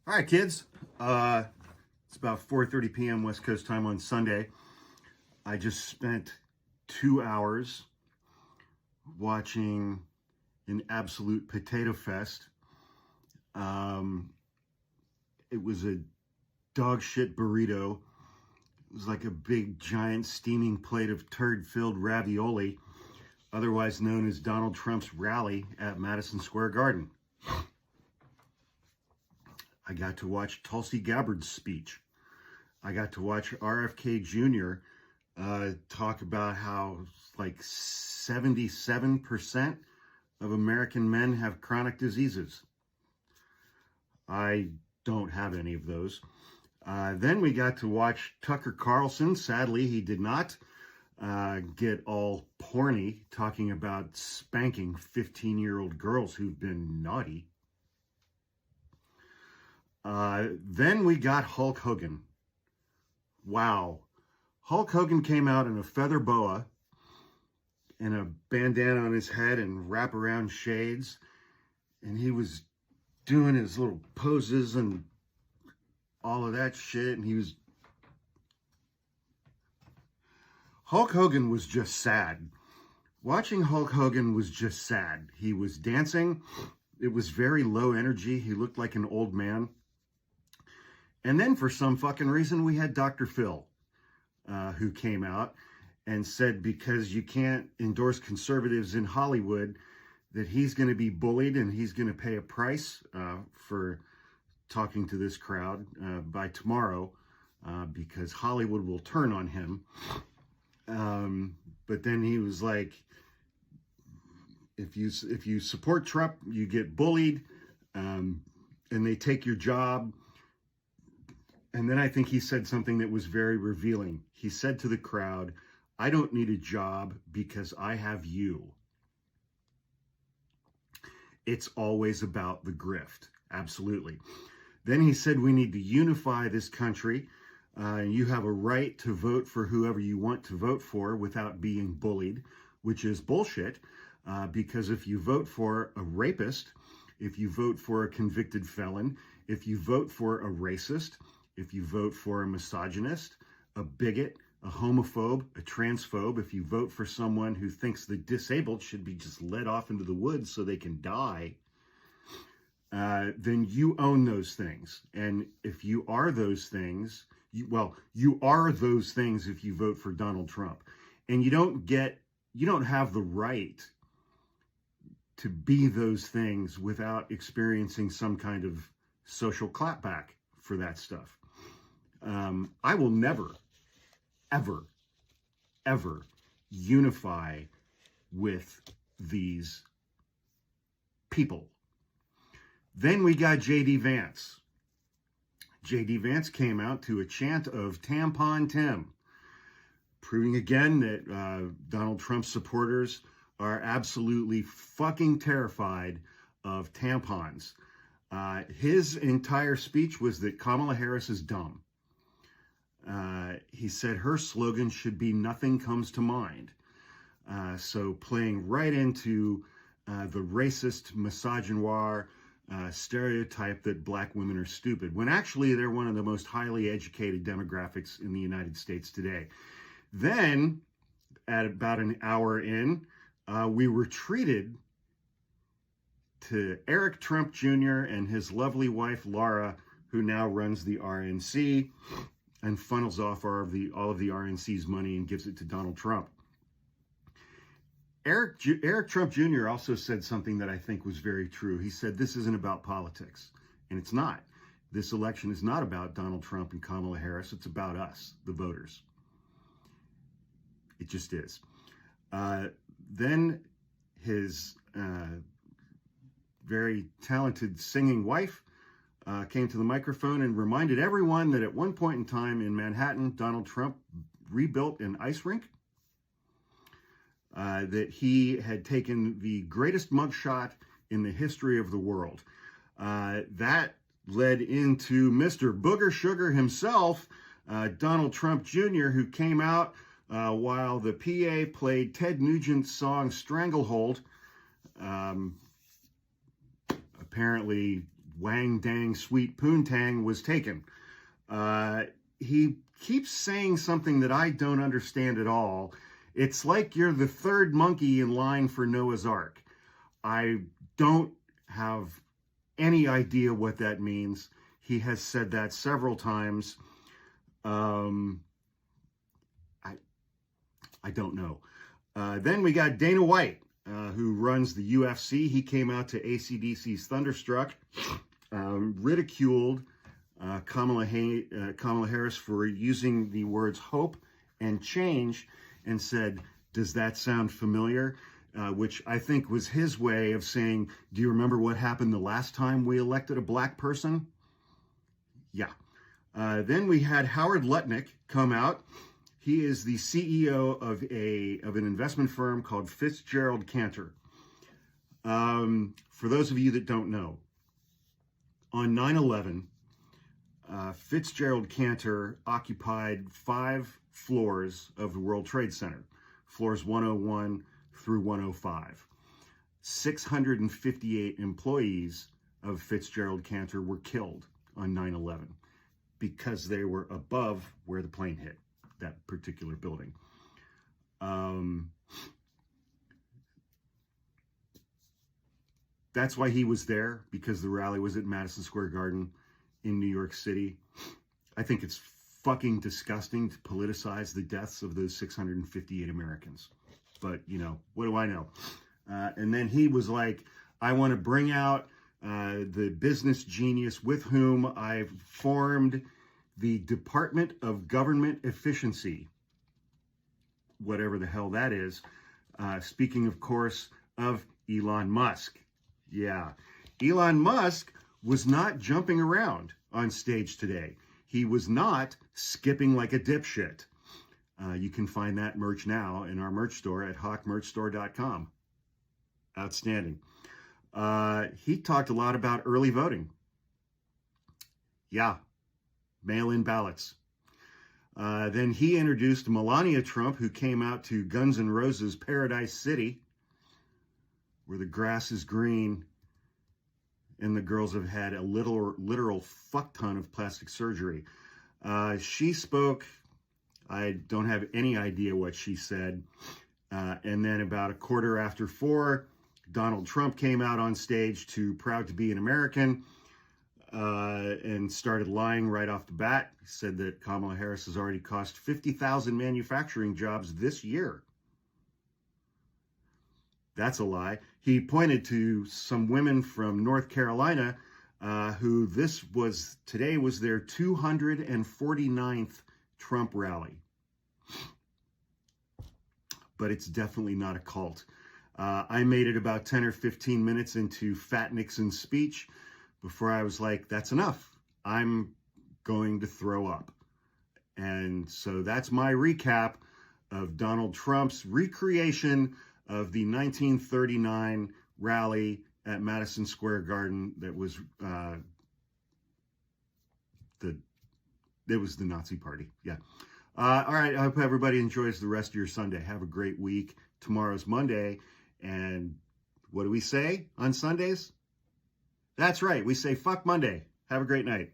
All right, kids. It's about 4:30 p.m. West Coast time on Sunday. I just spent 2 hours watching an absolute potato fest. Um, it was a dog shit burrito. It was like a big, giant, steaming plate of turd-filled ravioli, otherwise known as Donald Trump's rally at Madison Square Garden. I got to watch Tulsi Gabbard's speech. I got to watch RFK Jr. Talk about how like 77% of American men have chronic diseases. I don't have any of those. Then we got to watch Tucker Carlson. Sadly, he did not get all porny talking about spanking 15-year-old girls who've been naughty. Then we got Hulk Hogan. Wow. Hulk Hogan came out in a feather boa and a bandana on his head and wraparound shades. And he was doing his little poses and all of that shit. And Hulk Hogan was just sad. Watching Hulk Hogan was just sad. He was dancing. It was very low energy. He looked like an old man. And then for some fucking reason, we had Dr. Phil, who came out and said because you can't endorse conservatives in Hollywood, that he's going to be bullied and he's going to pay a price for talking to this crowd by tomorrow because Hollywood will turn on him. But then he was like, if you support Trump, you get bullied and they take your job. And then I think he said something that was very revealing. He said to the crowd, I don't need a job because I have you. It's always about the grift. Absolutely. Then he said we need to unify this country. You have a right to vote for whoever you want to vote for without being bullied, which is bullshit. Because if you vote for a rapist, if you vote for a convicted felon, if you vote for a racist, if you vote for a misogynist, a bigot, a homophobe, a transphobe, if you vote for someone who thinks the disabled should be just led off into the woods so they can die, then you own those things. And if you are those things, you are those things if you vote for Donald Trump. And you don't have the right to be those things without experiencing some kind of social clapback for that stuff. I will never, ever, ever unify with these people. Then we got J.D. Vance. J.D. Vance came out to a chant of Tampon Tim, proving again that Donald Trump supporters are absolutely fucking terrified of tampons. His entire speech was that Kamala Harris is dumb. He said her slogan should be nothing comes to mind. So playing right into the racist, misogynoir stereotype that black women are stupid, when actually they're one of the most highly educated demographics in the United States today. Then, at about an hour in, we were treated to Eric Trump Jr. and his lovely wife, Laura, who now runs the RNC and funnels off all of the RNC's money and gives it to Donald Trump. Eric Trump Jr. also said something that I think was very true. He said, this isn't about politics. And it's not. This election is not about Donald Trump and Kamala Harris. It's about us, the voters. It just is. Then his very talented singing wife came to the microphone and reminded everyone that at one point in time in Manhattan, Donald Trump rebuilt an ice rink, that he had taken the greatest mugshot in the history of the world. That led into Mr. Booger Sugar himself, Donald Trump Jr., who came out while the PA played Ted Nugent's song Stranglehold. Apparently Wang Dang Sweet Poontang was taken. He keeps saying something that I don't understand at all. It's like you're the third monkey in line for Noah's Ark. I don't have any idea what that means. He has said that several times. I don't know. Then we got Dana White, who runs the UFC. He came out to AC/DC's Thunderstruck, ridiculed Kamala Harris for using the words hope and change, and said, "Does that sound familiar?" Which I think was his way of saying, do you remember what happened the last time we elected a black person? Yeah. Then we had Howard Lutnick come out. He is the CEO of an investment firm called Fitzgerald Cantor. For those of you that don't know, on 9/11, Fitzgerald Cantor occupied 5 floors of the World Trade Center, floors 101 through 105. 658 employees of Fitzgerald Cantor were killed on 9/11 because they were above where the plane hit that particular building. That's why he was there, because the rally was at Madison Square Garden in New York City. I think it's fucking disgusting to politicize the deaths of those 658 Americans. But, you know, what do I know? And then he was like, I want to bring out the business genius with whom I've formed the Department of Government Efficiency, whatever the hell that is. Speaking, of course, of Elon Musk. Yeah, Elon Musk was not jumping around on stage today. He was not skipping like a dipshit. You can find that merch now in our merch store at hawkmerchstore.com. Outstanding. He talked a lot about early voting. Yeah, mail-in ballots. Then he introduced Melania Trump, who came out to Guns N' Roses' Paradise City, where the grass is green and the girls have had a literal fuck ton of plastic surgery. She spoke. I don't have any idea what she said. And then about 4:15, Donald Trump came out on stage to Proud to be an American and started lying right off the bat. He said that Kamala Harris has already cost 50,000 manufacturing jobs this year. That's a lie. He pointed to some women from North Carolina who today was their 249th Trump rally. But it's definitely not a cult. I made it about 10 or 15 minutes into Fat Nixon's speech before I was like, that's enough. I'm going to throw up. And so that's my recap of Donald Trump's recreation of the 1939 rally at Madison Square Garden that was the Nazi party. Yeah. All right. I hope everybody enjoys the rest of your Sunday. Have a great week. Tomorrow's Monday. And what do we say on Sundays? That's right. We say fuck Monday. Have a great night.